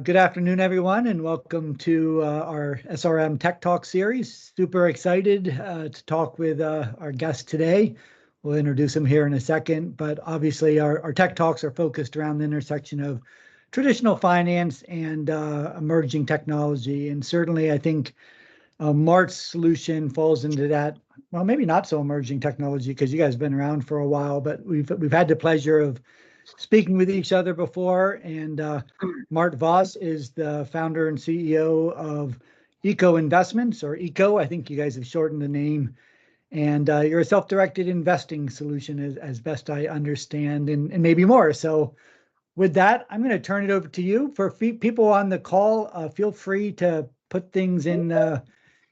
Good afternoon, everyone, and welcome to our SRM Tech Talk series. Super excited to talk with our guest today. We'll introduce him here in a second, but obviously our Tech Talks are focused around the intersection of traditional finance and emerging technology. And certainly I think Mart's solution falls into that, well, maybe not so emerging technology because you guys have been around for a while, but we've had the pleasure of speaking with each other before, and Mart Voss is the founder and CEO of Eco Investments, or Eco. I think you guys have shortened the name, and you're a self-directed investing solution, as best I understand, and maybe more. So, with that, I'm going to turn it over to you. For people on the call, feel free to put things in the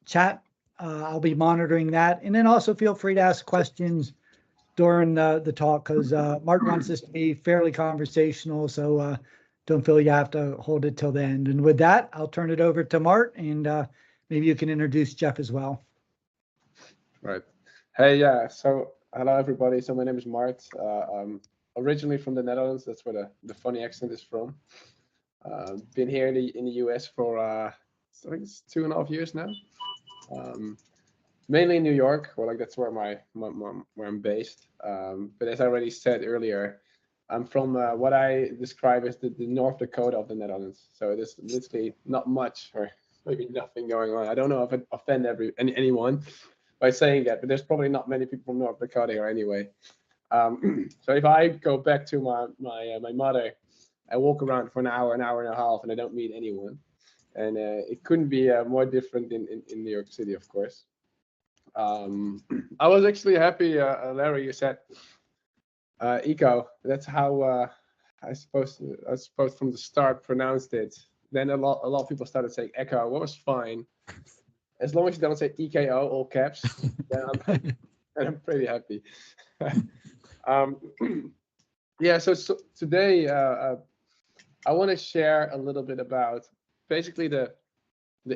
chat. I'll be monitoring that, and then also feel free to ask questions during the talk, because Mart wants this to be fairly conversational, so don't feel you have to hold it till the end. And with that, I'll turn it over to Mart, and maybe you can introduce Jeff as well. Right. Hey, yeah. So hello, everybody. So my name is Mart. I'm originally from the Netherlands. That's where the funny accent is from. Been here in the US for I think it's 2.5 years now. Mainly in New York, or like that's where where I'm based. But as I already said earlier, I'm from what I describe as the North Dakota of the Netherlands. So there's literally not much, or maybe nothing going on. I don't know if it offend anyone by saying that, but there's probably not many people from North Dakota here anyway. So if I go back to my mother, I walk around for an hour and a half, and I don't meet anyone. And it couldn't be more different in New York City, of course. I was actually happy, Larry, you said Eco. That's how I suppose from the start pronounced it. Then a lot of people started saying Echo. What was fine, as long as you don't say EKO, all caps. Then I'm pretty happy. Yeah. So today I want to share a little bit about basically the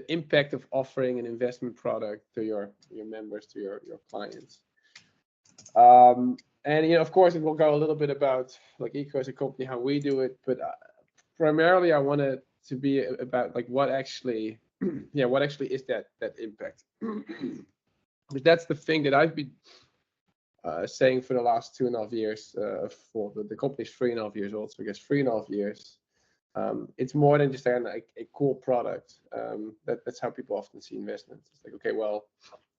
impact of offering an investment product to your members, to your clients. And of course, it will go a little bit about like Eco as a company, how we do it, but primarily I want it to be about like what actually, what actually is that impact. But that's the thing that I've been saying for the last 2.5 years. For the company's 3.5 years old, so I guess 3.5 years. It's more than just a cool product. That's how people often see investments. It's like, okay, well,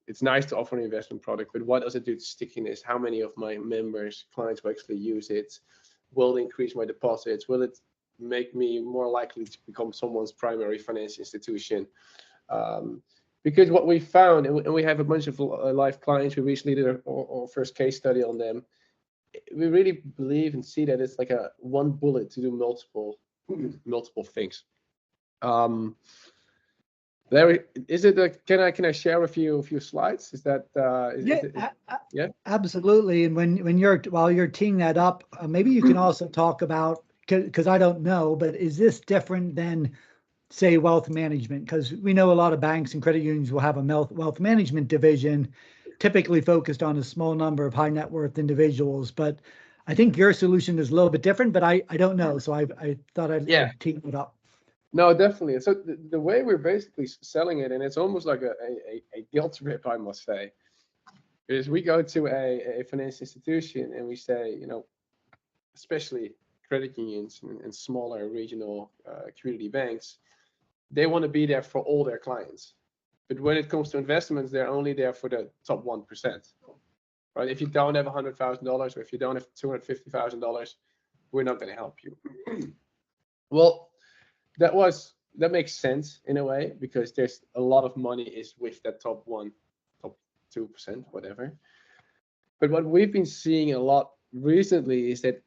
it's nice to offer an investment product, but what does it do to stickiness? How many of my members, clients will actually use it? Will it increase my deposits? Will it make me more likely to become someone's primary financial institution? Because what we found, and we have a bunch of live clients, we recently did our first case study on them. We really believe and see that it's like a one bullet to do multiple things. Larry, is it can I share a few slides? Is that yeah, absolutely. And while you're teeing that up, maybe you can also talk about, because I don't know, but is this different than, say, wealth management? Because we know a lot of banks and credit unions will have a wealth management division, typically focused on a small number of high net worth individuals. But I think your solution is a little bit different, but I don't know. So I thought I'd tee it up. No, definitely. So the way we're basically selling it, and it's almost like a guilt trip, I must say, is we go to a financial institution and we say, especially credit unions and smaller regional community banks, they want to be there for all their clients. But when it comes to investments, they're only there for the top 1%. Right? If you don't have $100,000 or if you don't have $250,000, we're not going to help you. Well, that makes sense in a way, because there's a lot of money is with that top 2%, whatever. But what we've been seeing a lot recently is that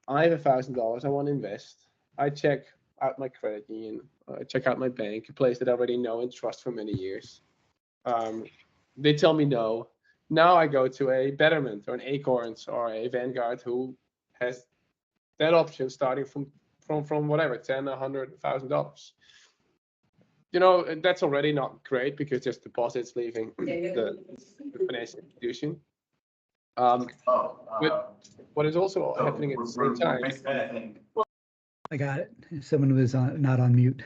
I have $1,000 I want to invest. I check out my credit union, I check out my bank, a place that I already know and trust for many years. They tell me no. Now I go to a Betterment or an Acorns or a Vanguard who has that option starting from whatever, $10,000, $100,000. That's already not great because there's deposits leaving the financial institution. But what is also happening at the same time I got it. Someone was not on mute.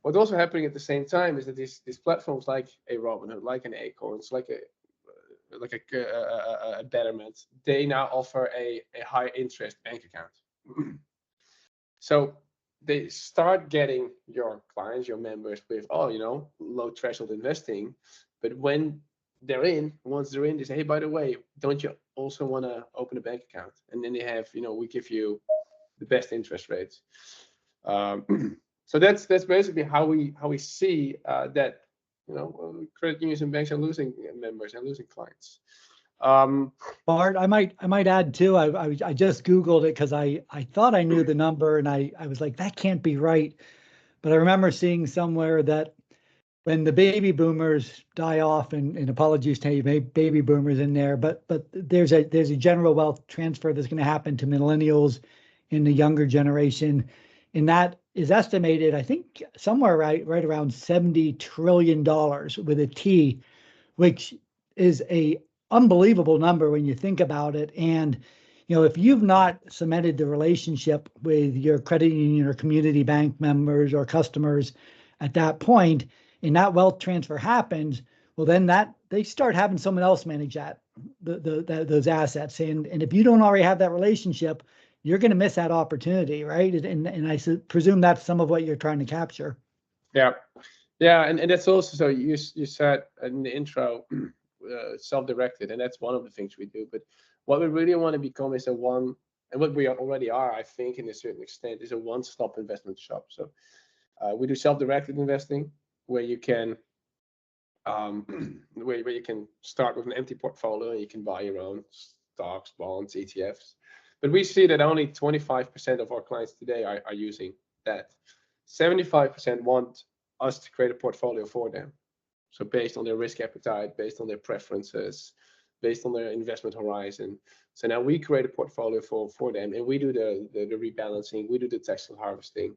What's also happening at the same time is that these platforms like a Robinhood, like an Acorns, like a Betterment, they now offer a high interest bank account. So they start getting your clients, your members with, low threshold investing. But once they're in, they say, hey, by the way, don't you also want to open a bank account? And then they have, we give you the best interest rates. So that's basically how we see that credit unions and banks are losing members and losing clients. Mart, I might add too. I just Googled it because I thought I knew the number, and I was like, that can't be right. But I remember seeing somewhere that when the baby boomers die off, and apologies to any baby boomers in there, but there's a general wealth transfer that's going to happen to millennials in the younger generation, and that is estimated, I think, somewhere right around $70 trillion with a T, which is a unbelievable number when you think about it. And if you've not cemented the relationship with your credit union or community bank members or customers at that point, and that wealth transfer happens, well, then they start having someone else manage those assets. And if you don't already have that relationship, you're going to miss that opportunity, right? And I presume that's some of what you're trying to capture. Yeah, and that's also, so you said in the intro, self-directed, and that's one of the things we do. But what we really want to become is and what we already are, I think, in a certain extent, is a one-stop investment shop. So we do self-directed investing, where you can where you can start with an empty portfolio and you can buy your own stocks, bonds, ETFs. But we see that only 25% of our clients today are using that. 75% want us to create a portfolio for them. So based on their risk appetite, based on their preferences, based on their investment horizon. So now we create a portfolio for them, and we do the rebalancing, we do the tax harvesting.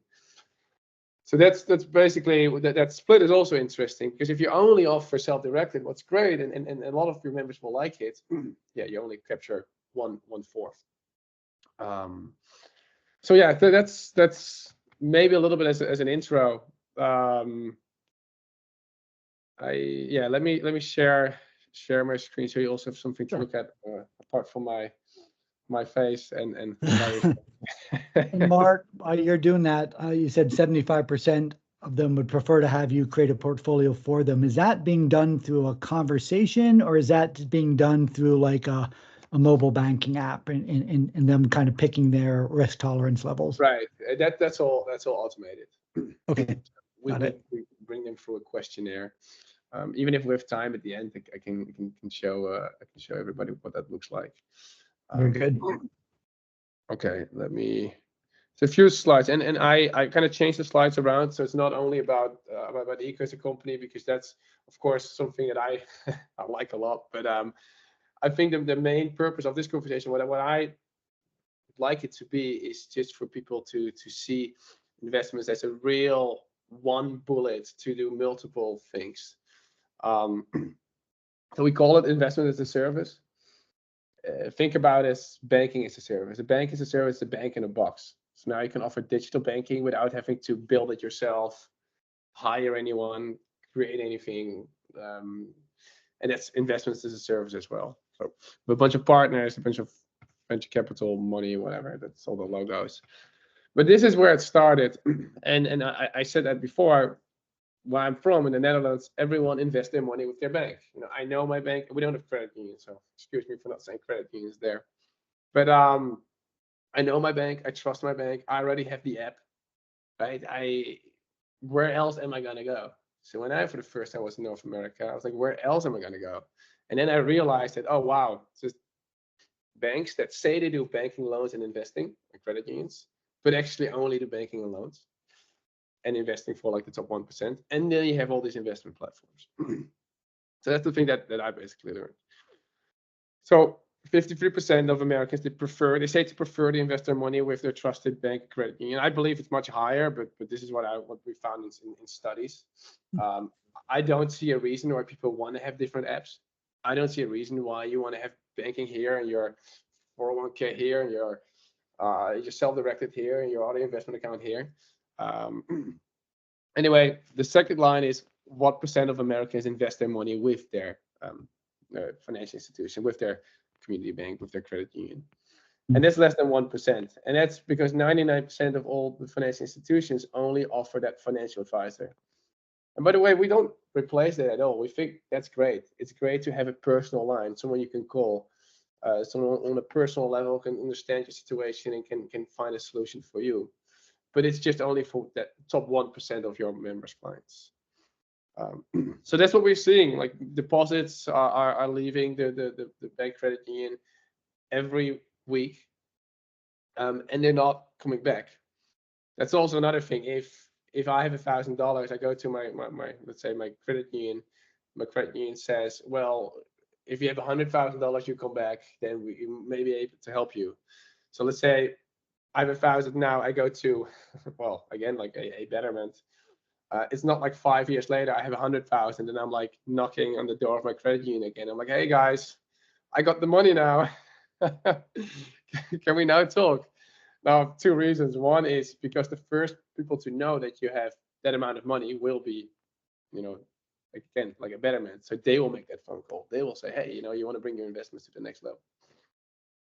So that's basically, that split is also interesting, because if you only offer self-directed, what's great, and a lot of your members will like it, yeah, you only capture one fourth. So yeah, that's maybe a little bit as an intro. Let me share my screen so you also have something to look at apart from my face and And Mark, while you're doing that, you said 75% of them would prefer to have you create a portfolio for them. Is that being done through a conversation, or is that being done through like a mobile banking app and them kind of picking their risk tolerance levels? Right. That's all automated. Okay. We bring them through a questionnaire. Even if we have time at the end, I can show everybody what that looks like. Very good. Okay, it's a few slides, and I kind of changed the slides around, so it's not only about Eco as a company, because that's of course something that I like a lot, but I think the main purpose of this conversation, what I like it to be, is just for people to see investments as a real one bullet to do multiple things. So we call it investment as a service. Think about it as banking as a service. A bank as a service is a bank in a box. So now you can offer digital banking without having to build it yourself, hire anyone, create anything. And that's investments as a service as well. So a bunch of partners, a bunch of venture capital money, whatever, that's all the logos. But this is where it started. And I said that before. Where I'm from, in the Netherlands, everyone invests their money with their bank. I know my bank. We don't have credit unions, so excuse me for not saying credit unions there. But I know my bank. I trust my bank. I already have the app, right? Where else am I gonna go? So when for the first time was in North America, I was like, where else am I gonna go? And then I realized that, oh wow, it's just banks that say they do banking, loans, and investing, and credit unions, but actually only do banking and loans and investing for like the top 1%. And then you have all these investment platforms. So that's the thing that I basically learned. So 53% of Americans, they say to prefer to invest their money with their trusted bank credit union. I believe it's much higher, but this is what we found in studies. I don't see a reason why people want to have different apps. I don't see a reason why you want to have banking here and your 401k here and your You just self-directed here in your auto investment account here. Anyway, the second line is what percent of Americans invest their money with their financial institution, with their community bank, with their credit union. And that's less than 1%. And that's because 99% of all the financial institutions only offer that financial advisor. And by the way, we don't replace that at all. We think that's great. It's great to have a personal line, someone you can call, someone on a personal level can understand your situation and can find a solution for you. But it's just only for that top 1% of your members' clients. So that's what we're seeing. Like deposits are leaving the bank credit union every week, and they're not coming back. That's also another thing. If I have $1,000, I go to my let's say my credit union. My credit union says, well, if you have $100,000, you come back, then we may be able to help you. So let's say I have 1,000 now. I go to, well, again, like a betterment. It's not like 5 years later I have 100,000 and I'm like knocking on the door of my credit union again. I'm like, hey guys, I got the money now. Can we now talk? Now, two reasons. One is because the first people to know that you have that amount of money will be, again, like a betterment. So they will make that phone call. They will say, hey, you want to bring your investments to the next level.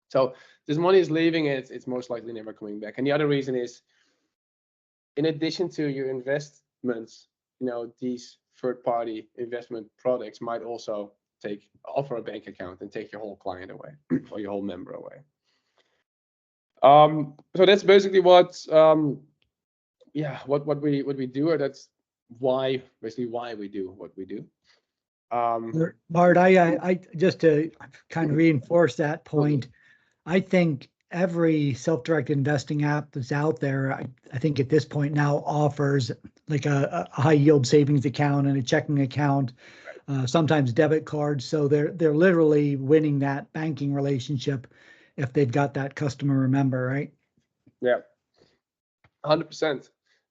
So this money is leaving and it's most likely never coming back. And the other reason is, in addition to your investments, these third-party investment products might also offer a bank account and take your whole client away or your whole member away. So that's basically what we do, or that's why we do what we do. Mart, I just to kind of reinforce that point, I think every self-directed investing app that's out there, I think at this point now offers like a high yield savings account and a checking account, sometimes debit cards. So they're literally winning that banking relationship if they've got that customer or member, right? Yeah, 100%.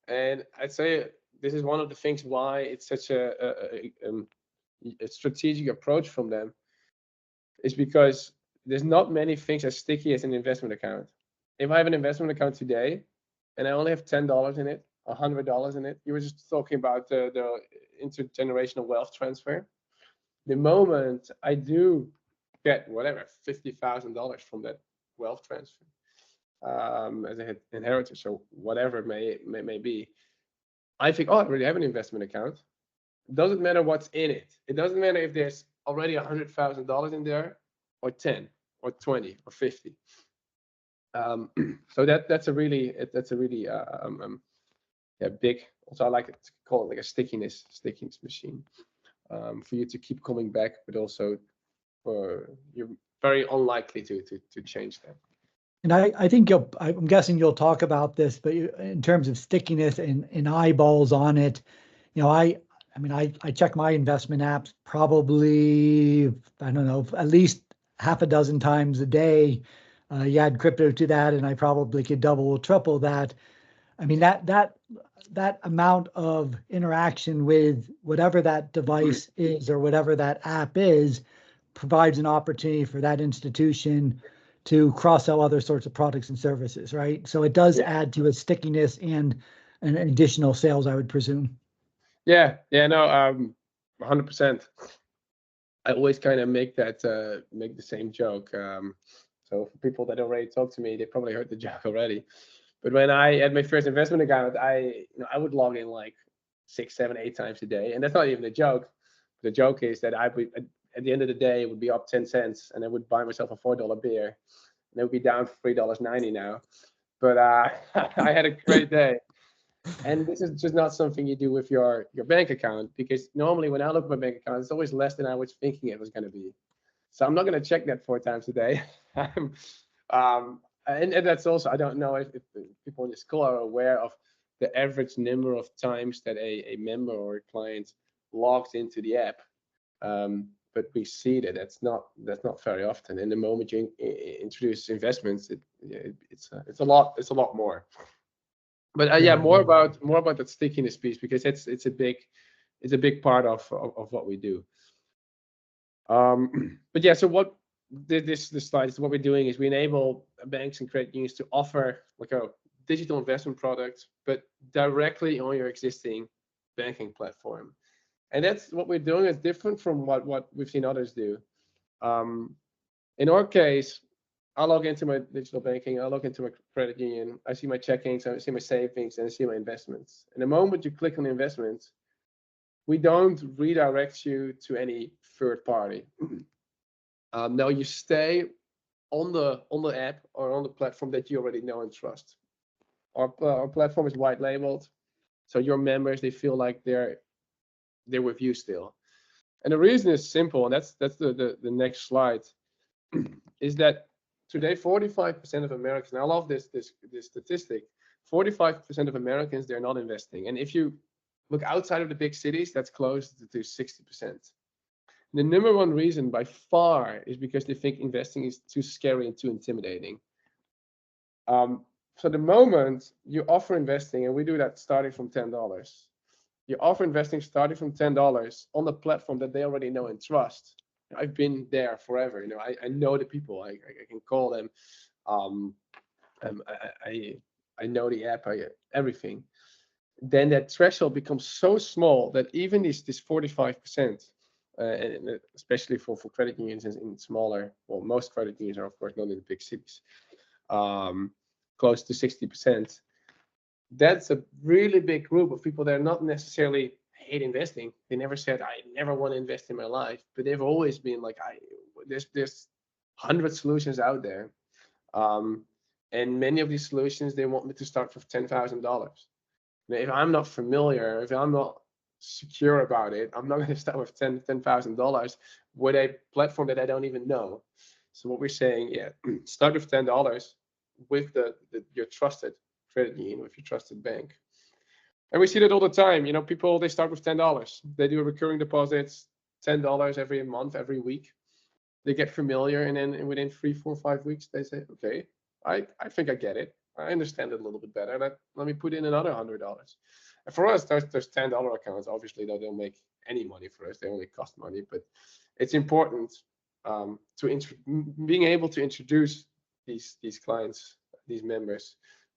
And I'd say this is one of the things why it's such a strategic approach from them, is because there's not many things as sticky as an investment account. If I have an investment account today and I only have $10 in it, $100 in it, you were just talking about the intergenerational wealth transfer. The moment I do get whatever, $50,000 from that wealth transfer as an inheritance or whatever it may be, I think, I already have an investment account. It doesn't matter what's in it. It doesn't matter if there's already $100,000 in there, or 10, or 20, or 50. So that's a really big. Also, I like to call it like a stickiness machine, for you to keep coming back, but also you're very unlikely to change that. And I think I'm guessing you'll talk about this, but in terms of stickiness and eyeballs on it, I check my investment apps probably, I don't know, at least half a dozen times a day. You add crypto to that, and I probably could double or triple that. I mean, that amount of interaction with whatever that device is or whatever that app is provides an opportunity for that institution to cross-sell other sorts of products and services, right? So it does add to a stickiness and an additional sales, I would presume. Yeah, no, 100%. I always kind of make the same joke. So for people that already talked to me, they probably heard the joke already. But when I had my first investment account, I would log in like 6, 7, 8 times a day, and that's not even a joke. The joke is that I would, at the end of the day, it would be up 10 cents, and I would buy myself a $4 beer, and it would be down for $3.90 now. But I had a great day. And this is just not something you do with your bank account, because normally when I look at my bank account, it's always less than I was thinking it was going to be. So I'm not going to check that 4 times a day. And that's also, I don't know if people in this call are aware of the average number of times that a member or a client logs into the app. But we see that that's not very often. And the moment you introduce investments, it's a lot more. But more about that stickiness piece, because it's a big part of what we do. But yeah, so what this slide is what we're doing is we enable banks and credit unions to offer like a digital investment product, but directly on your existing banking platform. And that's what we're doing is different from what we've seen others do. In our case, I log into my digital banking, I log into my credit union, I see my checkings, I see my savings, and I see my investments. And the moment you click on the investments, we don't redirect you to any third party. No, you stay on the app or on the platform that you already know and trust. Our platform is white labeled, so your members, they feel like they're with you still. And the reason is simple, and that's the next slide, is that today 45% of Americans, and I love this statistic, 45% of Americans, they're not investing. And if you look outside of the big cities, that's close to 60%. The number one reason by far is because they think investing is too scary and too intimidating. So the moment you offer investing, and we do that starting from $10, you offer investing starting from $10 on the platform that they already know and trust. I've been there forever. You know, I know the people. I can call them. I know the app. Everything. Then that threshold becomes so small that even this 45%, and especially for credit unions in smaller, well, most credit unions are of course not in the big cities, close to 60%. That's a really big group of people that are not necessarily hate investing. They never said I never want to invest in my life, but they've always been like, there's 100 solutions out there, and many of these solutions they want me to start with $10,000. If I'm not familiar, if I'm not secure about it, I'm not going to start with $10,000 with a platform that I don't even know. So what we're saying, yeah, start with $10 with your trusted credit union, with your trusted bank. And we see that all the time. You know, people, they start with $10. They do recurring deposits, $10 every month, every week. They get familiar, and then within 3, 4, 5 weeks, they say, okay, I think I get it. I understand it a little bit better. Let me put in another $100. And for us, there's $10 accounts. Obviously, they don't make any money for us. They only cost money. But it's important being able to introduce these clients, these members.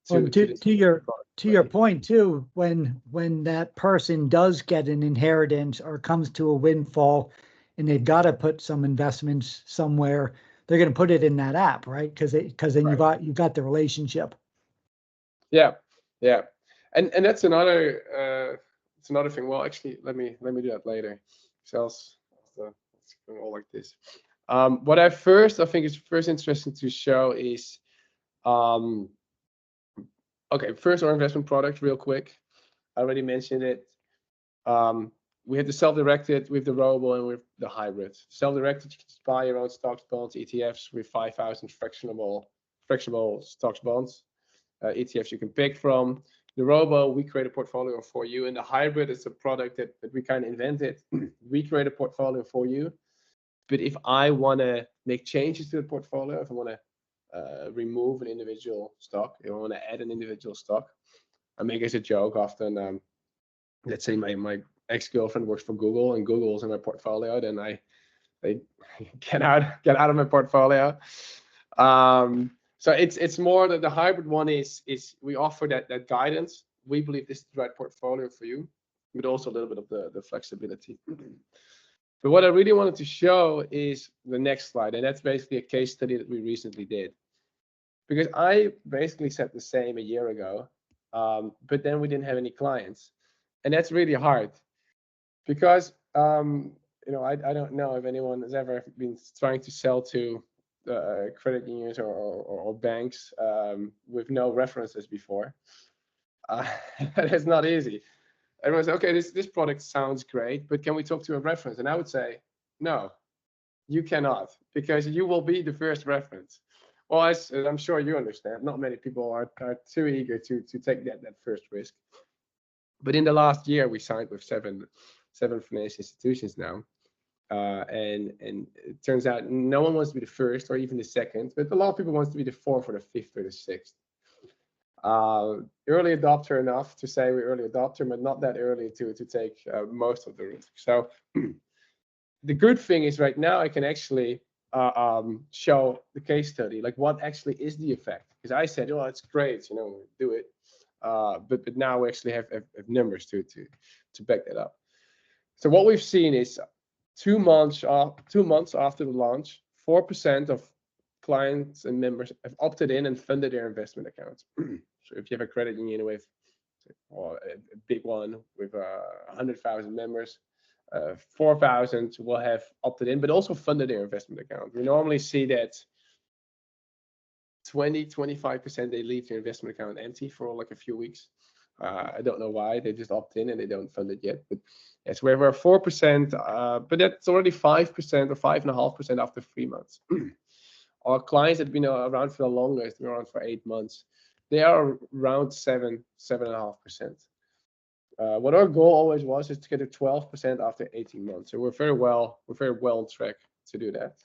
To your point too, when that person does get an inheritance or comes to a windfall, and they've got to put some investments somewhere, they're going to put it in that app, right? Because then right. you got the relationship. Yeah, and that's another thing. Well, actually, let me do that later. So it's going all like this. What I think is first interesting to show is, okay, first our investment product, real quick. I already mentioned it. We have the self-directed with the robo and with the hybrid. Self-directed, you can just buy your own stocks, bonds, ETFs with 5,000 fractionable stocks, bonds. ETFs you can pick from. The robo, we create a portfolio for you. And the hybrid is a product that we kind of invented. We create a portfolio for you. But if I want to make changes to the portfolio, if I want to remove an individual stock, if I want to add an individual stock, I make as a joke often, let's say my ex-girlfriend works for Google and Google's in my portfolio, then I get out of my portfolio. So it's more that the hybrid one is we offer that guidance. We believe this is the right portfolio for you, but also a little bit of the flexibility. But what I really wanted to show is the next slide, and that's basically a case study that we recently did. Because I basically said the same a year ago, but then we didn't have any clients, and that's really hard. Because you know, I don't know if anyone has ever been trying to sell to credit unions or banks with no references before. It's not easy. Everyone says, okay, this product sounds great, but can we talk to a reference? And I would say, no, you cannot, because you will be the first reference. Well, as I'm sure you understand, not many people are too eager to take that first risk. But in the last year, we signed with seven financial institutions now. And it turns out no one wants to be the first or even the second, but a lot of people want to be the fourth or the fifth or the sixth. Early adopter enough to say we're early adopter, but not that early to take most of the risk. So the good thing is right now I can actually show the case study, like what actually is the effect. Because I said, oh, it's great, do it. But now we actually have numbers to back that up. So what we've seen is 2 months after the launch, 4% of clients and members have opted in and funded their investment accounts. So if you have a credit union with, or a big one with 100,000 members, 4,000 will have opted in, but also funded their investment account. We normally see that 20-25% they leave their investment account empty for like a few weeks. I don't know why. They just opt in and they don't fund it yet. But yes, we have our 4%, but that's already 5% or 5.5% after 3 months. Our clients that have been around for the longest, been around for 8 months, they are around 7.5%. What our goal always was is to get to 12% after 18 months. So we're very well on track to do that.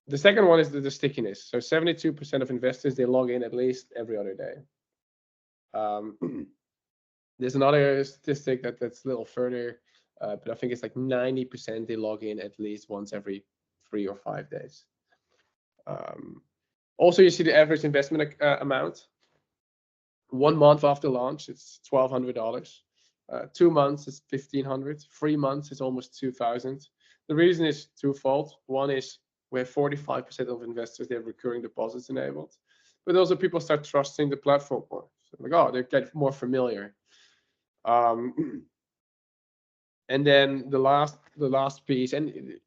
The second one is the stickiness. So 72% of investors, they log in at least every other day. There's another statistic that's a little further, but I think it's like 90% they log in at least once every 3 or 5 days. Also, you see the average investment amount. 1 month after launch, it's $1,200. 2 months is $1,500. 3 months is almost $2,000. The reason is twofold. One is we have 45% of investors, they have recurring deposits enabled, but also people start trusting the platform more. So like, oh, they get more familiar. And then the last piece, and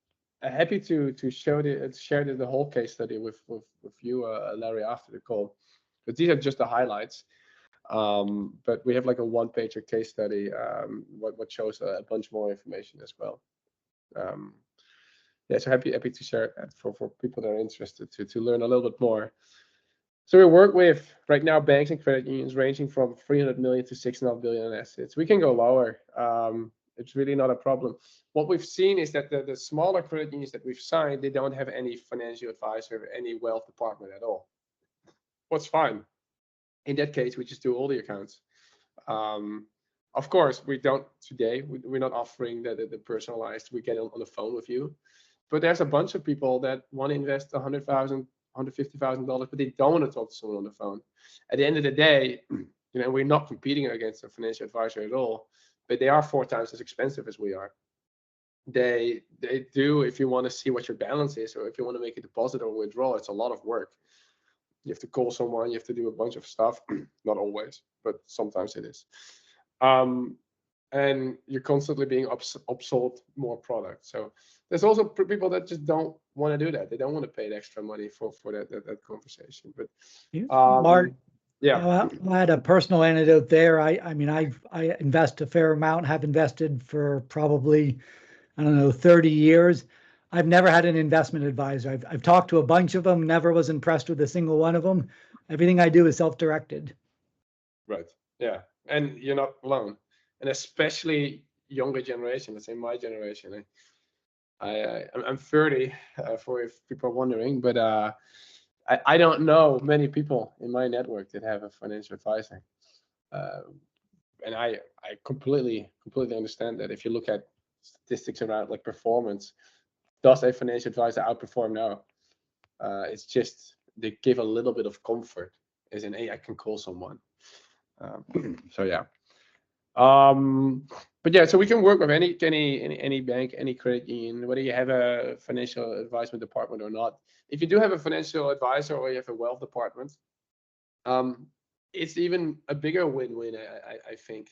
happy to share the whole case study with you, Larry, after the call, but these are just the highlights. But we have like a one-pager case study, what shows a bunch more information as well. Yeah, so happy to share that for people that are interested to learn a little bit more. So we work with right now banks and credit unions ranging from 300 million to 6.5 billion in assets. We can go lower. It's really not a problem. What we've seen is that the smaller credit unions that we've signed, they don't have any financial advisor, any wealth department at all. What's fine. In that case, we just do all the accounts. Of course, we don't today. We're not offering the personalized. We get on the phone with you, but there's a bunch of people that want to invest $100,000, $150,000, but they don't want to talk to someone on the phone. At the end of the day, we're not competing against a financial advisor at all, but they are 4 times as expensive as we are. They do, if you want to see what your balance is, or if you want to make a deposit or withdrawal, it's a lot of work. You have to call someone, you have to do a bunch of stuff. Not always, but sometimes it is. And you're constantly being upsold more products. So there's also people that just don't want to do that. They don't want to pay the extra money for that conversation. But Mart, yeah, I had a personal anecdote there. I mean, I invest a fair amount, have invested for probably, I don't know, 30 years. I've never had an investment advisor. I've talked to a bunch of them, never was impressed with a single one of them. Everything I do is self-directed. Right. Yeah. And you're not alone. And especially younger generation, let's say my generation. I'm 30, for if people are wondering, but I don't know many people in my network that have a financial advisor. And I completely understand that. If you look at statistics around like performance, does a financial advisor outperform? No. It's just they give a little bit of comfort, as in, hey, I can call someone. So yeah. But yeah, so we can work with any bank, any credit union, whether you have a financial advisement department or not. If you do have a financial advisor or you have a wealth department, it's even a bigger win-win, I think,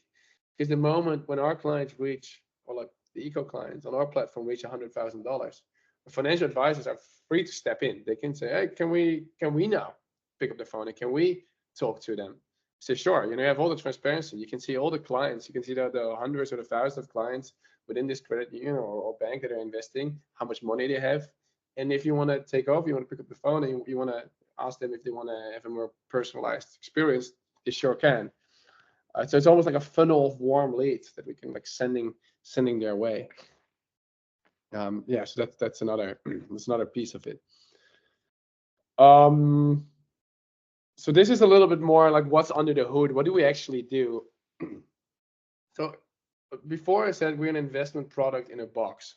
because the moment when our clients reach, or like the eco clients on our platform reach $100,000, the financial advisors are free to step in. They can say, hey, can we now pick up the phone and can we talk to them? Say, sure, you have all the transparency. You can see all the clients. You can see the hundreds or the thousands of clients within this credit union or bank that are investing, how much money they have. And if you want to take off, you want to pick up the phone and you want to ask them if they want to have a more personalized experience, they sure can. So it's almost like a funnel of warm leads that we can like sending their way. Yeah, so that's another piece of it. So this is a little bit more like what's under the hood. What do we actually do? So before I said we're an investment product in a box.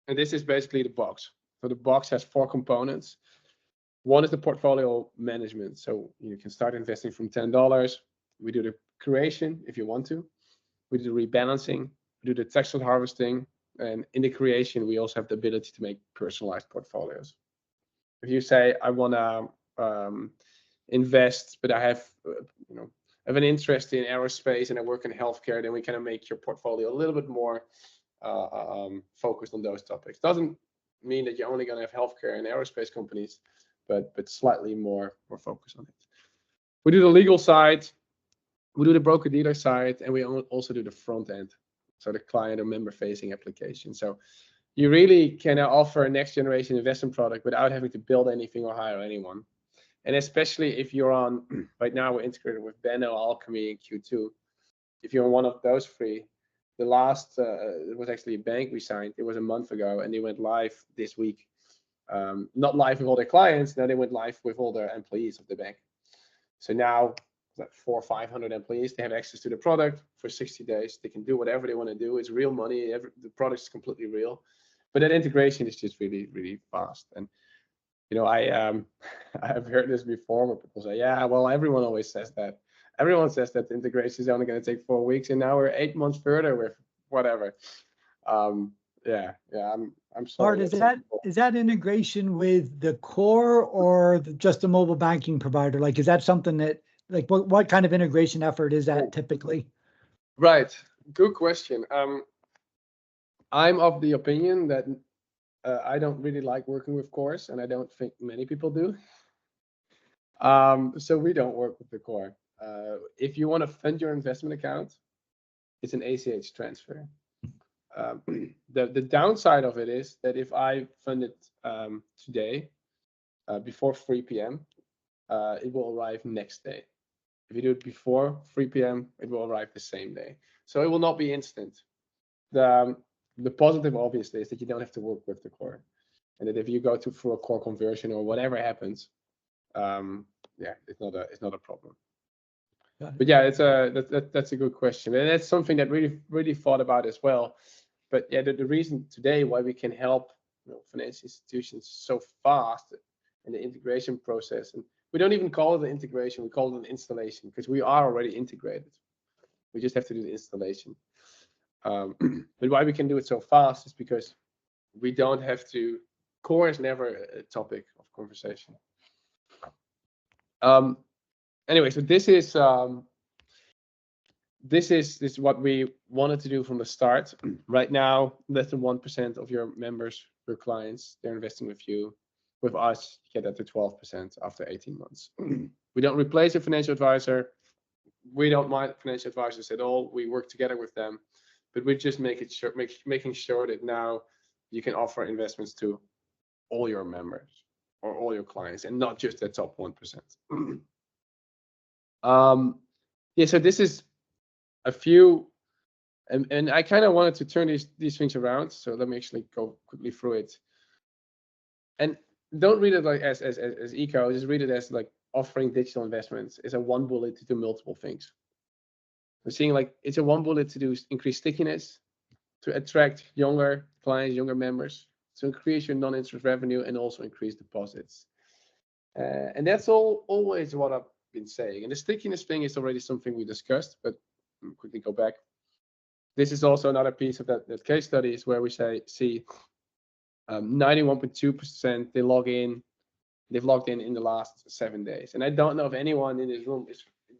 And this is basically the box. So the box has 4 components. One is the portfolio management. So you can start investing from $10. We do the creation if you want to. We do the rebalancing. We do the tax loss harvesting. And in the creation, we also have the ability to make personalized portfolios. If you say, I want to invest, but I have, have an interest in aerospace and I work in healthcare, then we kind of make your portfolio a little bit more focused on those topics. Doesn't mean that you're only going to have healthcare and aerospace companies, but slightly more focus on it. We do the legal side, we do the broker dealer side, and we also do the front end, so the client or member facing application. So you really can offer a next generation investment product without having to build anything or hire anyone. And especially if you're on, right now we're integrated with Benno, Alchemy, and Q2. If you're on one of those 3, the last, it was actually a bank we signed. It was a month ago, and they went live this week. Not live with all their clients. Now they went live with all their employees of the bank. So now, like 400 or 500 employees, they have access to the product for 60 days. They can do whatever they want to do. It's real money. The product is completely real. But that integration is just really, really fast. And I've heard this before where people say, yeah, well, everyone always says that. Everyone says that the integration is only going to take 4 weeks, and now we're 8 months further with whatever. I'm sorry. Mart, is that integration with the core or just the mobile banking provider? Like, is that something that, like, what kind of integration effort is that typically? Right. Good question. I'm of the opinion that I don't really like working with cores, and I don't think many people do. So we don't work with the core. If you want to fund your investment account, it's an ACH transfer. The downside of it is that if I fund it today before 3 p.m., it will arrive next day. If you do it before 3 p.m., it will arrive the same day. So it will not be instant. The positive, obviously, is that you don't have to work with the core, and that if you go through a core conversion or whatever happens, it's not a problem. But yeah, that's a good question, and that's something that really thought about as well. But yeah, the reason today why we can help financial institutions so fast in the integration process, and we don't even call it an integration, we call it an installation, because we are already integrated. We just have to do the installation. But why we can do it so fast is because we don't have to. Core is never a topic of conversation. Anyway, so this is what we wanted to do from the start. Right now, less than 1% of your members, your clients, they're investing with you. With us, you get that to 12% after 18 months. We don't replace a financial advisor. We don't mind financial advisors at all. We work together with them, but we just making sure that now you can offer investments to all your members or all your clients, and not just the top 1%. So this is a few, and I kind of wanted to turn these things around. So let me actually go quickly through it. And don't read it like as eco. Just read it as like offering digital investments is a one bullet to do multiple things. We're seeing like it's a one bullet to do increase stickiness, to attract younger clients, younger members, to increase your non-interest revenue, and also increase deposits. And that's always what I've been saying. And the stickiness thing is already something we discussed, but quickly go back. This is also another piece of that case study is where we see 91.2% they've logged in the last 7 days. And I don't know if anyone in this room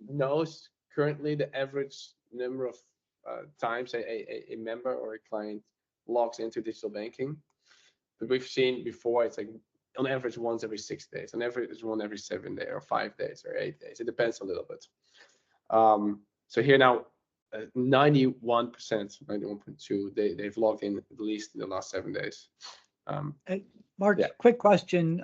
knows currently the average number of times a member or a client logs into digital banking. But we've seen before it's like on average once every 6 days, on average one every 7 days or 5 days or 8 days. It depends a little bit. So here now, 91%, 91.2, they've logged in at least in the last 7 days. Mark, quick question.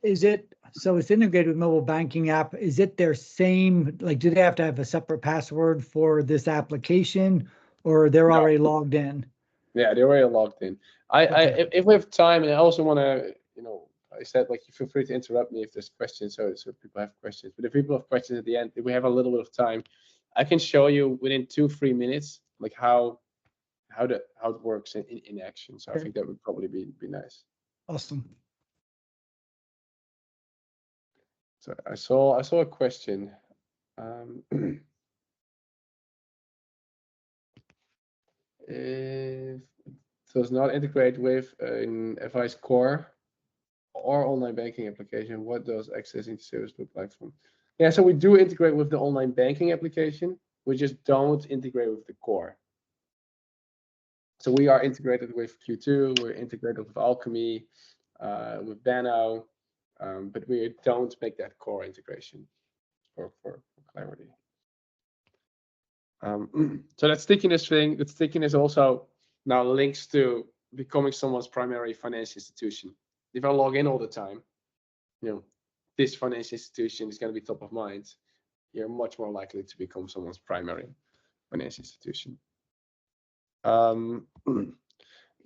Is it, so it's integrated with mobile banking app, is it their same, like, do they have to have a separate password for this application, or they're already logged in? Yeah, they're already logged in. If we have time, and I also want to, I said, like, you feel free to interrupt me if there's questions, so people have questions. But if people have questions at the end, if we have a little bit of time, I can show you within 2-3 minutes, like how how it works in action. So I Okay. think that would probably be nice. Awesome. So I saw a question. If it does not integrate with an advice core or online banking application, what does accessing service look like from? Yeah, so we do integrate with the online banking application. We just don't integrate with the core. So we are integrated with Q2, we're integrated with Alchemy, with Banno, but we don't make that core integration for clarity. So that stickiness thing, that stickiness also now links to becoming someone's primary financial institution. If I log in all the time, this financial institution is going to be top of mind. You're much more likely to become someone's primary financial institution.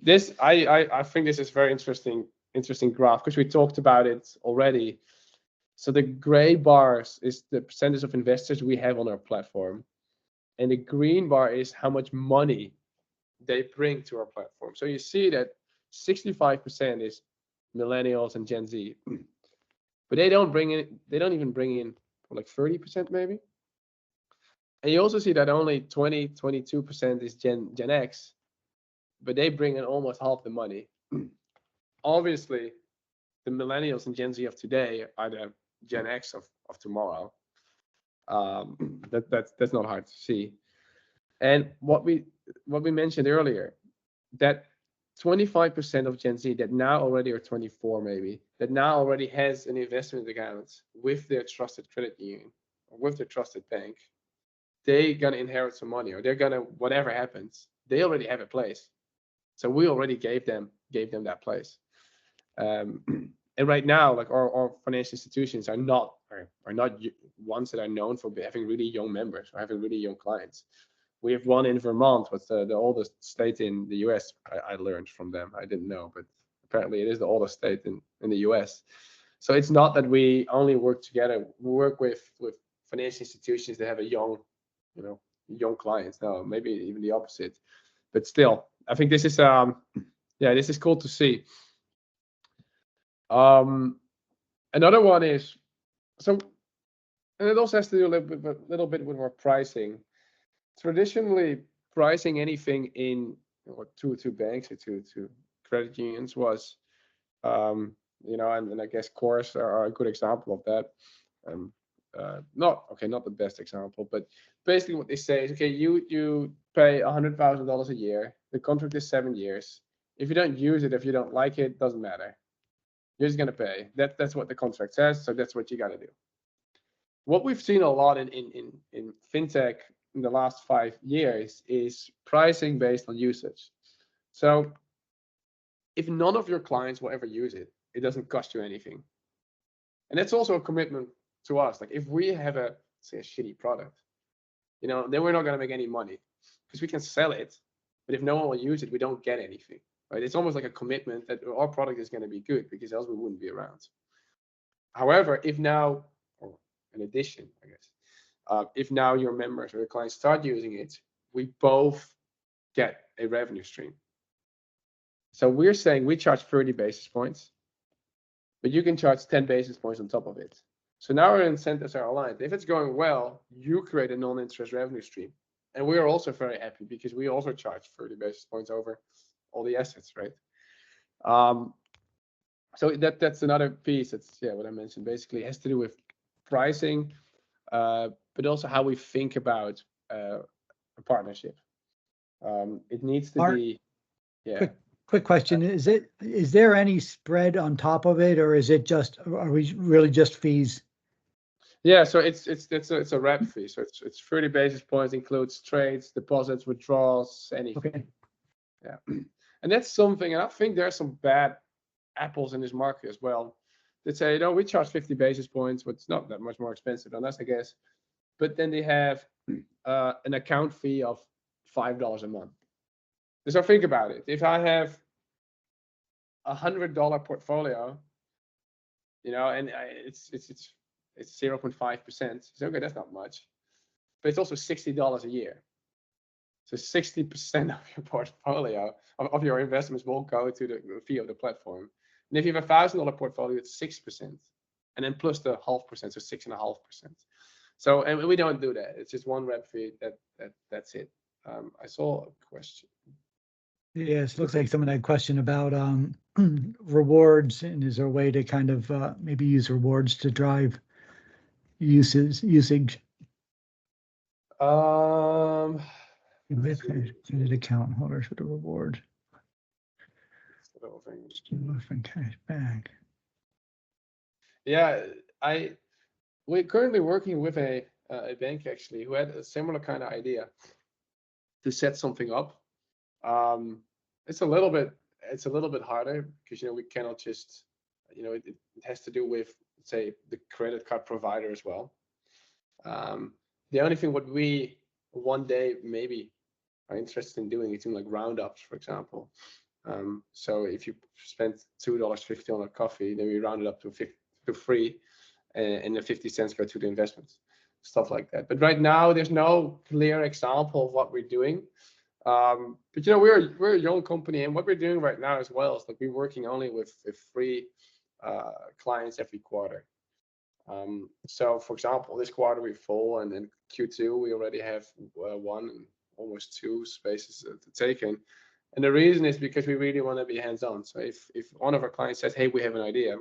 This I think this is very interesting graph because we talked about it already. So the gray bars is the percentage of investors we have on our platform, and the green bar is how much money they bring to our platform. So you see that 65% is millennials and Gen Z, but they don't even bring in like 30% maybe. And you also see that only 22% is Gen X, but they bring in almost half the money. Obviously, the millennials and Gen Z of today are the Gen X of tomorrow. That's not hard to see. And what we mentioned earlier, that 25% of Gen Z that now already are 24 maybe, that now already has an investment account with their trusted credit union or with their trusted bank, they're gonna inherit some money, or they're gonna, whatever happens, they already have a place. So we already gave them that place. And right now, like our financial institutions are not ones that are known for having really young members or having really young clients. We have one in Vermont, what's the oldest state in the US. I learned from them. I didn't know, but apparently it is the oldest state in the US. So it's not that we only work together. We work with financial institutions that have a young clients. No, maybe even the opposite. But still, I think this is this is cool to see. Another one is, so, and it also has to do a little bit with our pricing. Traditionally, pricing anything in to banks or to credit unions was, and I guess cores are a good example of that. Not the best example, but basically what they say is, okay, you pay $100,000 a year. The contract is 7 years. If you don't use it, if you don't like it, doesn't matter. You're just gonna pay. That's what the contract says. So that's what you gotta do. What we've seen a lot in fintech in the last 5 years is pricing based on usage. So if none of your clients will ever use it, it doesn't cost you anything. And that's also a commitment to us. Like if we have a shitty product, then we're not gonna make any money because we can sell it, but if no one will use it, we don't get anything. Right? It's almost like a commitment that our product is going to be good because else we wouldn't be around. However, if now, or in addition, I guess, if now your members or your clients start using it, we both get a revenue stream. So we're saying we charge 30 basis points, but you can charge 10 basis points on top of it. So now our incentives are aligned. If it's going well, you create a non-interest revenue stream. And we are also very happy because we also charge 30 basis points over all the assets, right? So that's another piece. That's what I mentioned. Basically, it has to do with pricing, but also how we think about a partnership. It needs to be, Quick question: is there any spread on top of it, or are we really just fees? Yeah, so it's a wrap fee. So it's 30 basis points, includes trades, deposits, withdrawals, anything. Okay. Yeah. And that's something, and I think there's some bad apples in this market as well that say, we charge 50 basis points, but it's not that much more expensive than us, I guess. But then they have an account fee of $5 a month. So think about it. If I have $100 portfolio, and it's 0.5%, so okay, that's not much, but it's also $60 a year. So 60% of your portfolio, of your investments will go to the fee of the platform. And if you have a $1,000 portfolio, it's 6%. And then plus the 0.5%, so 6.5%. So, and we don't do that. It's just one rep fee. That's it. I saw a question. Yes, looks like someone had a question about rewards, and is there a way to kind of maybe use rewards to drive usage? With account holders with a reward. Cash back. Yeah, we're currently working with a bank actually who had a similar kind of idea to set something up. It's a little bit harder because we cannot just it has to do with, say, the credit card provider as well. The only thing what we one day maybe are interested in doing is doing like roundups, for example. So if you spend $2.50 on a coffee, then we round it up to $3, and the 50 cents go to the investments, stuff like that. But right now, there's no clear example of what we're doing. But we're a young company, and what we're doing right now as well is like we're working only with free clients every quarter. So for example, this quarter we're full, and in Q2 we already have 1 and almost 2 spaces to take in. And the reason is because we really want to be hands-on. So if one of our clients says, hey, we have an idea,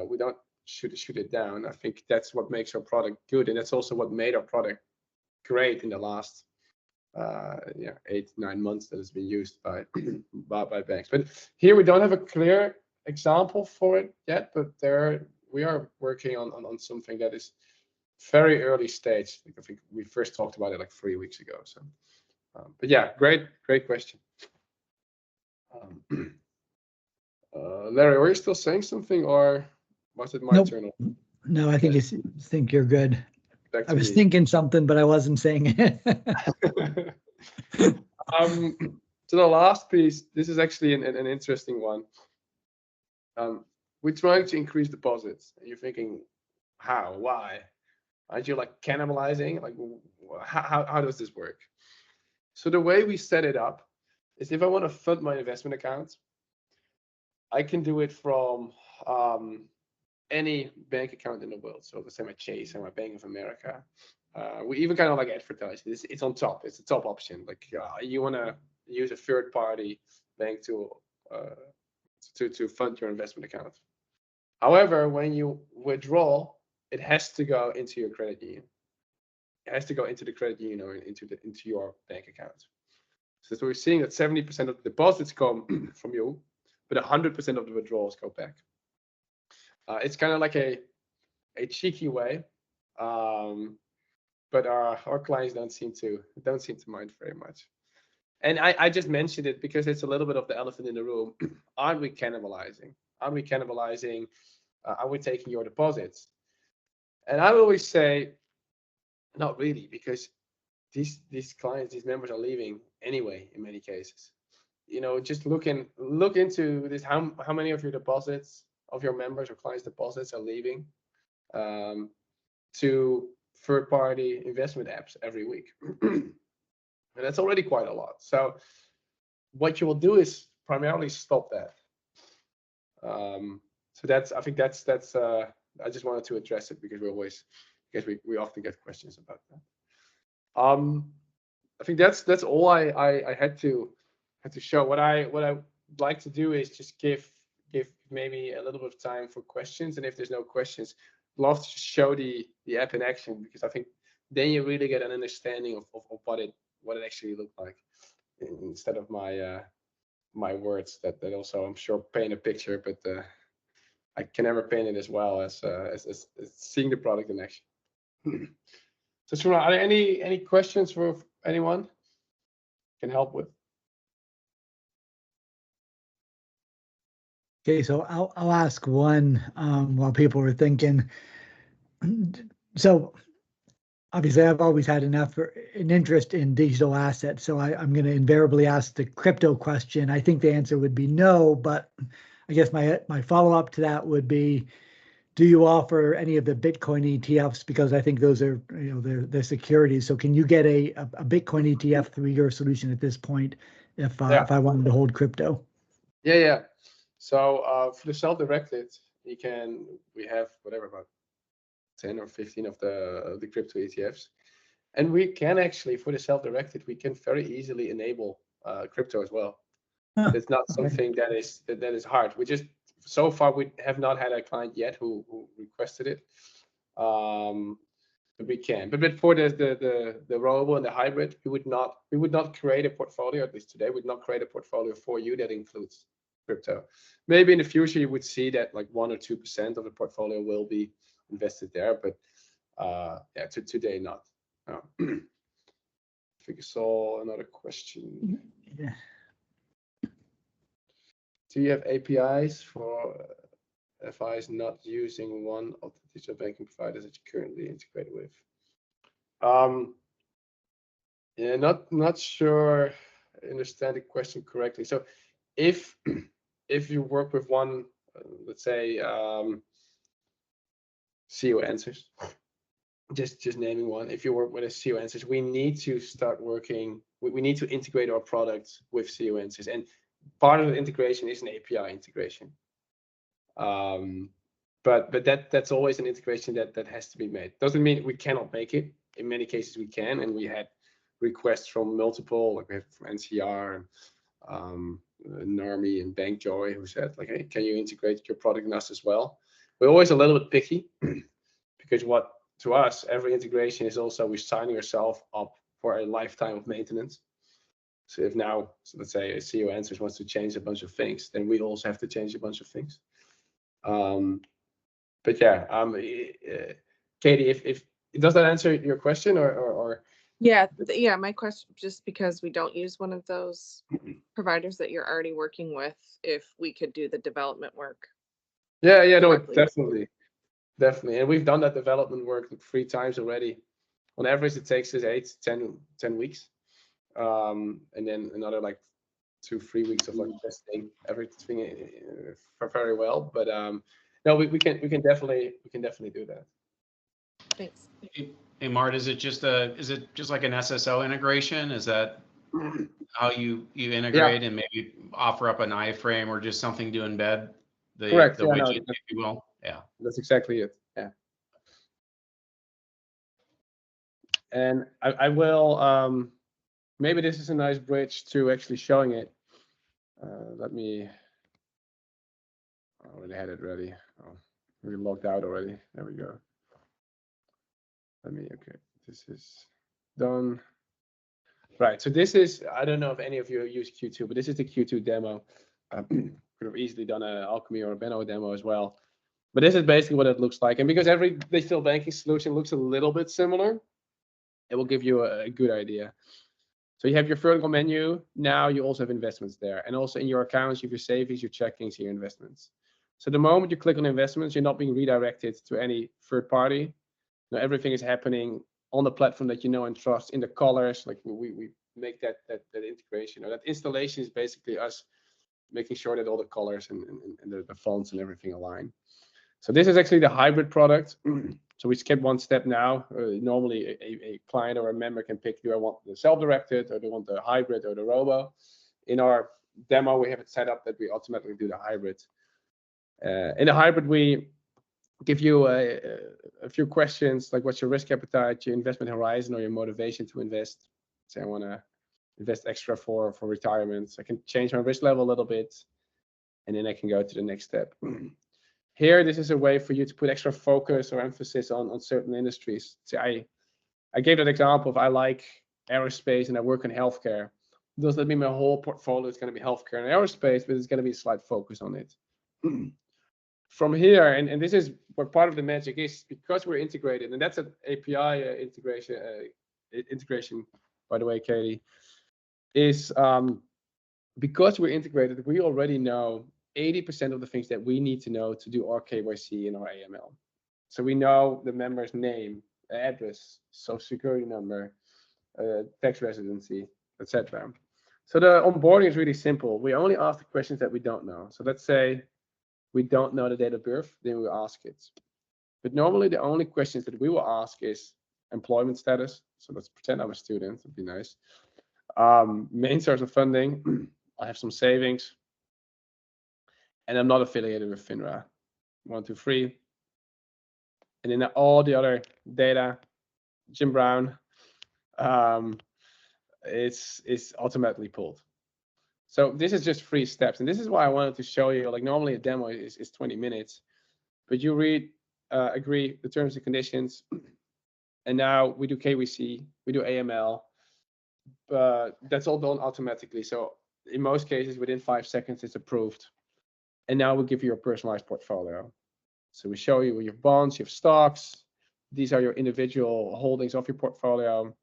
we don't shoot it down. I think that's what makes our product good, and that's also what made our product great in the last 8-9 months that has been used by banks. But here we don't have a clear example for it yet, but we are working on something that is very early stage. I think we first talked about it like 3 weeks ago. So, but yeah, great question. Larry, were you still saying something, or was it my turn? No, I think you're good. I was thinking something, but I wasn't saying it. So the last piece, this is actually an interesting one. We're trying to increase deposits. You're thinking, how? Why? Aren't you like cannibalizing? Like, how does this work? So the way we set it up is, if I want to fund my investment account, I can do it from any bank account in the world. So let's say my Chase and my Bank of America. We even kind of like advertise this. It's on top. It's a top option. Like you want to use a third-party bank to fund your investment account. However, when you withdraw, it has to go into your credit union. It has to go into the credit union or into your bank account. So we're seeing that 70% of the deposits come from you, but 100% of the withdrawals go back. It's kind of like a cheeky way, but our clients don't seem to mind very much. And I just mentioned it because it's a little bit of the elephant in the room. Aren't we cannibalizing? Are we taking your deposits? And I always say, not really, because these clients, these members are leaving anyway in many cases. Just look into this. How many of your deposits, of your members or clients' deposits, are leaving to third-party investment apps every week? And that's already quite a lot. So what you will do is primarily stop that. So I think that's I just wanted to address it because we often get questions about that. I think that's all I had to show. What I like to do is just give maybe a little bit of time for questions, and if there's no questions, love to show the app in action, because I think then you really get an understanding of what it actually looked like, instead of my words that also, I'm sure, paint a picture, but I can never paint it as well as seeing the product in action. So Shona, are there any questions for anyone can help with? Okay, so I'll ask one while people are thinking. So obviously, I've always had an interest in digital assets, so I'm going to invariably ask the crypto question. I think the answer would be no, but I guess my follow-up to that would be, do you offer any of the Bitcoin ETFs? Because I think those are, they're securities. So can you get a Bitcoin ETF through your solution at this point if I wanted to hold crypto? Yeah. So for the self-directed, we have whatever, about 10 or 15 of the crypto ETFs. And we can actually, for the self-directed, we can very easily enable crypto as well. It's not something that is hard. So far we have not had a client yet who requested it. But we can. But for the robo and the hybrid, we would not create a portfolio, at least today, would not create a portfolio for you that includes crypto. Maybe in the future you would see that like 1 or 2% of the portfolio will be invested there, but today not. I think I saw another question. Yeah. Do you have APIs for FIs not using one of the digital banking providers that you currently integrate with? Yeah, not sure I understand the question correctly. So if you work with one, let's say CO Answers, just naming one. If you work with a CO Answers, we need to start working. We need to integrate our products with CO Answers, and part of the integration is an API integration. But that's always an integration that has to be made. Doesn't mean we cannot make it. In many cases we can, and we had requests from multiple, like we have from NCR, NARMI, and BankJoy, who said like, hey, can you integrate your product in us as well? We're always a little bit picky because to us, every integration is also we're signing ourselves up for a lifetime of maintenance. So if now, let's say a CO Answers wants to change a bunch of things, then we also have to change a bunch of things. But yeah, Katie, if does that answer your question or? Yeah, my question, just because we don't use one of those providers that you're already working with, if we could do the development work. Yeah, no, definitely. And we've done that development work 3 times already. On average, it takes us 8 to 10 weeks. And then another like 2-3 weeks of like testing everything very well. But no, we can definitely do that. Thanks. Hey Mart, is it just like an SSO integration? Is that how you integrate and maybe offer up an iframe or just something to embed the widget, if you will? Yeah, that's exactly it. Yeah. And I will maybe this is a nice bridge to actually showing it. Let me. I already had it ready. Oh, we logged out already. There we go. Okay, this is done. Right, so this is, I don't know if any of you use Q2, but this is the Q2 demo. Could have easily done an Alchemy or a Benno demo as well. But this is basically what it looks like. And because every digital banking solution looks a little bit similar, it will give you a good idea. So you have your vertical menu. Now you also have investments there. And also in your accounts, you have your savings, your checkings, your investments. So the moment you click on investments, you're not being redirected to any third party. Now everything is happening on the platform that you know and trust, in the colors. Like we make that integration, or that installation is basically us making sure that all the colors and the fonts and everything align. So this is actually the hybrid product. So we skip one step now. Normally a client or a member can pick, do I want the self-directed, or do I want the hybrid or the robo? In our demo, we have it set up that we automatically do the hybrid. In the hybrid, we give you a few questions, like what's your risk appetite, your investment horizon, or your motivation to invest. Say I want to invest extra for retirement. So I can change my risk level a little bit, and then I can go to the next step. Here, this is a way for you to put extra focus or emphasis on certain industries. So I gave that example of I like aerospace and I work in healthcare. Does that mean my whole portfolio is going to be healthcare and aerospace, but it's going to be a slight focus on it. From here, and this is what part of the magic is, because we're integrated, and that's an API integration, by the way, Katie, is because we're integrated, we already know 80% of the things that we need to know to do our KYC and our AML. So we know the member's name, address, social security number, tax residency, etc. So the onboarding is really simple. We only ask the questions that we don't know. So let's say we don't know the date of birth, then we ask it. But normally the only questions that we will ask is employment status. So let's pretend I'm a student, it'd be nice. Main source of funding, I have some savings, and I'm not affiliated with FINRA. 1, 2, 3. And then all the other data, Jim Brown, it's automatically pulled. So this is just 3 steps. And this is why I wanted to show you, like normally a demo is 20 minutes, but you read, agree the terms and conditions. And now we do KYC, we do AML, but that's all done automatically. So in most cases, within 5 seconds, it's approved. And now we'll give you your personalized portfolio. So we show you your bonds, your stocks. These are your individual holdings of your portfolio.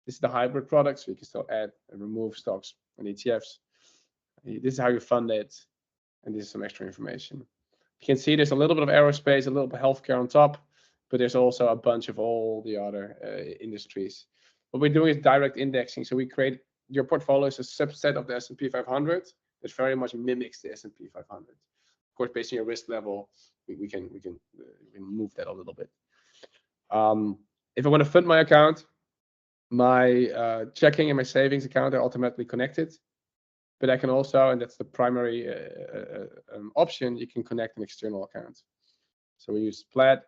This is the hybrid product, so you can still add and remove stocks and ETFs. This is how you fund it, and this is some extra information. You can see there's a little bit of aerospace, a little bit of healthcare on top, but there's also a bunch of all the other industries. What we're doing is direct indexing. So we create your portfolio as a subset of the S&P 500 that very much mimics the S&P 500. Of course, based on your risk level, we can move that a little bit. If I want to fund my account, my checking and my savings account are automatically connected. But I can also, and that's the primary option, you can connect an external account. So we use Plaid,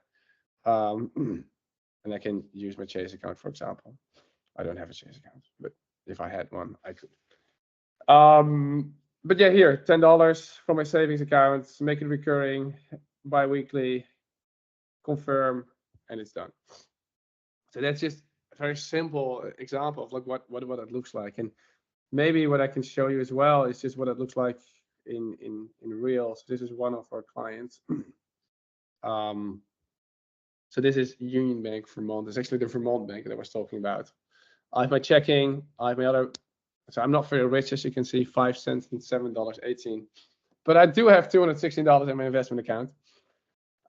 and I can use my Chase account, for example. I don't have a Chase account, but if I had one, I could. But yeah, here, $10 from my savings account, make it recurring, bi-weekly, confirm, and it's done. So that's just a very simple example of like what it looks like. And maybe what I can show you as well is just what it looks like in real. So this is one of our clients. So this is Union Bank Vermont. It's actually the Vermont Bank that I was talking about. I have my checking. I have my other. So I'm not very rich, as you can see, 5 cents and $7.18. But I do have $216 in my investment account.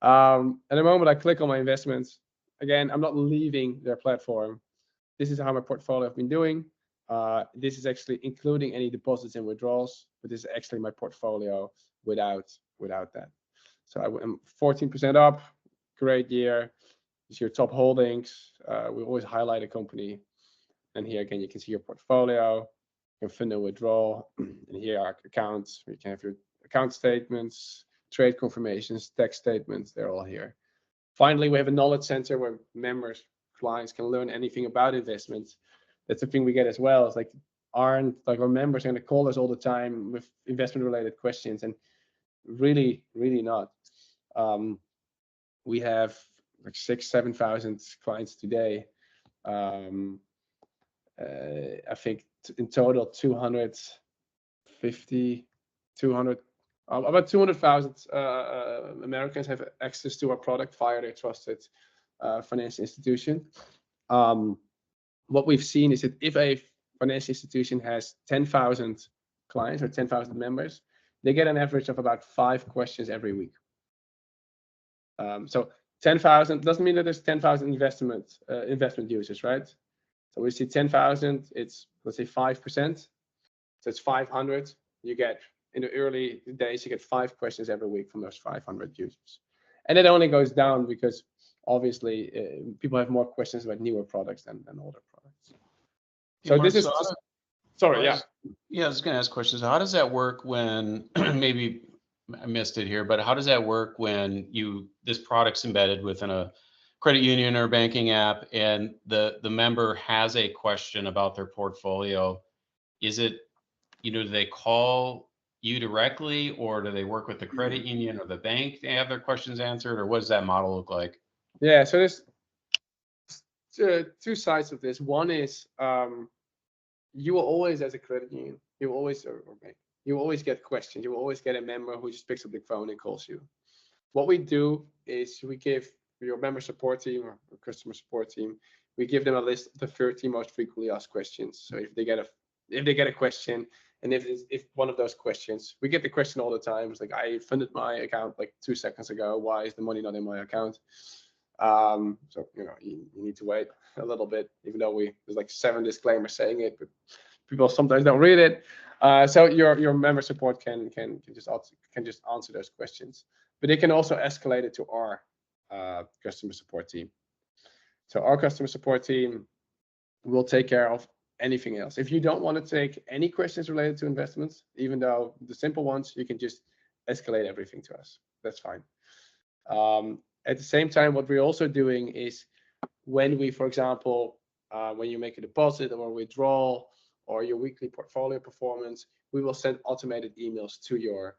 At the moment I click on my investments, again, I'm not leaving their platform. This is how my portfolio have been doing. This is actually including any deposits and withdrawals, but this is actually my portfolio without that. So I'm 14% up, great year. This is your top holdings. We always highlight a company. And here again, you can see your portfolio, you can fund and withdrawal. And here are accounts. You can have your account statements, trade confirmations, tax statements, they're all here. Finally, we have a knowledge center where members, clients can learn anything about investments. That's the thing we get as well. It's like our members are going to call us all the time with investment related questions, and really not. We have like 6,000-7,000 clients today. I think in total about 200,000 Americans have access to our product via their trusted financial institution. What we've seen is that if a financial institution has 10,000 clients or 10,000 members, they get an average of about 5 questions every week. So 10,000 doesn't mean that there's 10,000 investment users, right? So we see 10,000, it's, let's say 5%. So it's 500. You get, in the early days, you get 5 questions every week from those 500 users. And it only goes down because obviously people have more questions about newer products than older products. So this is, sorry, yeah. Yeah, I was going to ask questions. How does that work when, maybe I missed it here, but how does that work when this product's embedded within a credit union or banking app, and the member has a question about their portfolio? Is it, do they call you directly, or do they work with the credit union or the bank to have their questions answered, or what does that model look like? Yeah, so there's 2 sides of this. One is you will always, as a credit union, you will always, or bank, you will always get questions. You will always get a member who just picks up the phone and calls you. What we do is we give your member support team or customer support team, we give them a list of the 30 most frequently asked questions. So if they get a question, and if one of those questions, we get the question all the time. It's like, I funded my account like 2 seconds ago. Why is the money not in my account? So you need to wait a little bit, even though there's like 7 disclaimers saying it, but people sometimes don't read it. So your member support can just answer those questions, but they can also escalate it to our customer support team. So our customer support team will take care of anything else. If you don't want to take any questions related to investments, even though the simple ones, you can just escalate everything to us. That's fine. At the same time, what we're also doing is when we, for example, when you make a deposit or a withdrawal or your weekly portfolio performance, we will send automated emails to your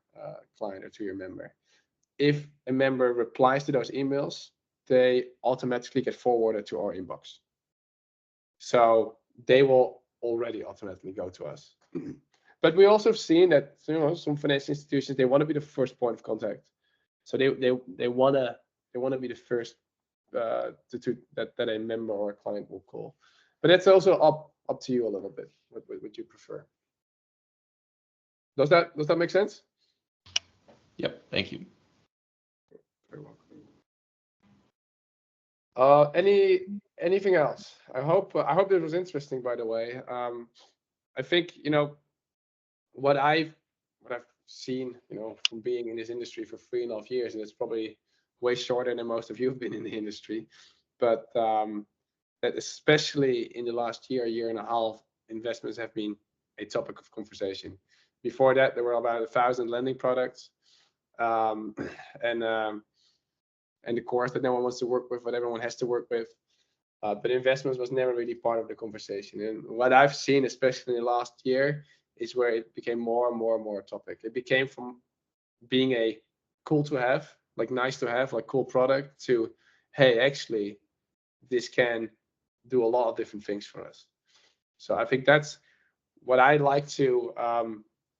client or to your member. If a member replies to those emails, they automatically get forwarded to our inbox. So they will already automatically go to us. But we also have seen that, you know, some financial institutions, they want to be the first point of contact. So they want to be the first that a member or a client will call. But that's also up to you a little bit. What would you prefer? Does that make sense? Yep. Thank you. Very welcome. Anything else? I hope this was interesting. By the way, I think, you know, what I've seen, you know, from being in this industry for 3.5 years, and it's probably way shorter than most of you have been in the industry, but that especially in the last year and a half, investments have been a topic of conversation. Before that, there were about 1,000 lending products, and the course that no one wants to work with, what everyone has to work with. But investments was never really part of the conversation. And what I've seen, especially in the last year, is where it became more and more a topic. It became from being a cool to have, like nice to have, like cool product, to, hey, actually, this can do a lot of different things for us. So I think that's what I like to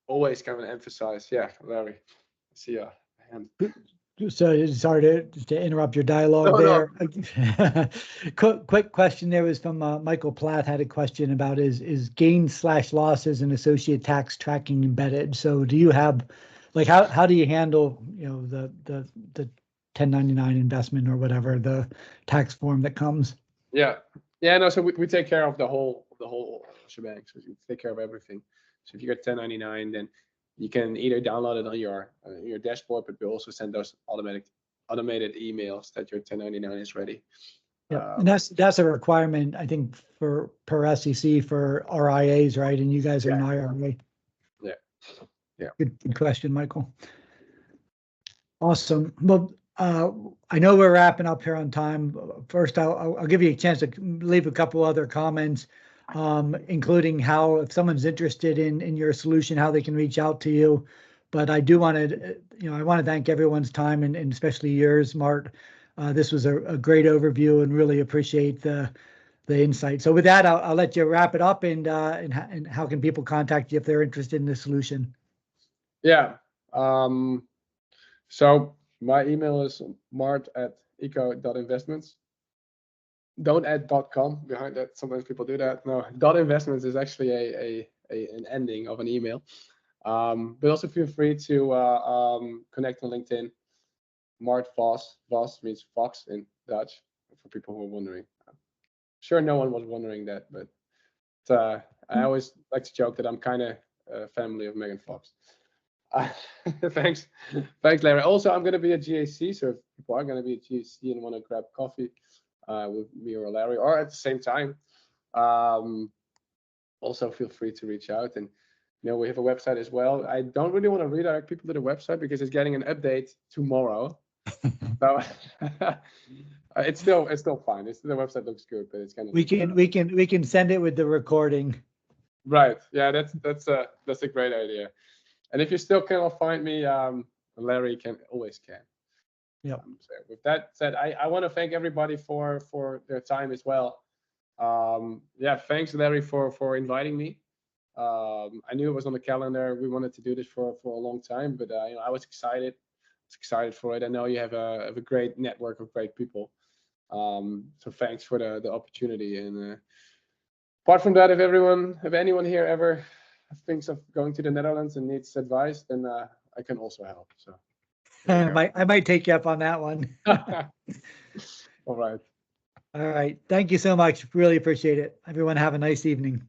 always kind of emphasize. Yeah, Larry, I see your hand. So sorry to interrupt your dialogue there. No. Quick question there was from Michael Platt had a question about is gains/losses and associate tax tracking embedded. So do you have, like, how do you handle, you know, the 1099 investment or whatever the tax form that comes? Yeah, no. So we take care of the whole shebang. So we take care of everything. So if you get 1099, then you can either download it on your dashboard, but we also send those automated emails that your 1099 is ready. Yeah, and that's a requirement, I think, per SEC for RIAs, right? And you guys are an IRA. Yeah. Good question, Michael. Awesome. Well, I know we're wrapping up here on time. First, I'll give you a chance to leave a couple other comments, including how, if someone's interested in your solution, how they can reach out to you. But I do want to, you know, I want to thank everyone's time and especially yours, Mart. This was a great overview and really appreciate the insight. So with that, I'll let you wrap it up and how can people contact you if they're interested in the solution? Yeah. So my email is mart@eco.investments. Don't add .com behind that. Sometimes people do that. No, .investments is actually an ending of an email. But also feel free to connect on LinkedIn. Mart Vos. Vos means fox in Dutch, for people who are wondering. Sure, no one was wondering that, but I always like to joke that I'm kind of a family of Megan Fox. Thanks, Larry. Also, I'm going to be at GAC, so if people are going to be at GAC and want to grab coffee with me or Larry, or at the same time, also feel free to reach out. And you know, we have a website as well. I don't really want to redirect people to the website because it's getting an update tomorrow. So it's still fine. The website looks good, but it's kind of we can send it with the recording. Right. Yeah, that's a great idea. And if you still cannot find me, Larry always can. Yeah. So with that said, I want to thank everybody for their time as well. Yeah, thanks Larry for inviting me. I knew it was on the calendar. We wanted to do this for a long time, but you know, I was excited. For it. I know you have a great network of great people. So thanks for the opportunity. And apart from that, if anyone here ever thinks of going to the Netherlands and needs advice, then I can also help. So I might take you up on that one. All right. All right. Thank you so much. Really appreciate it. Everyone have a nice evening.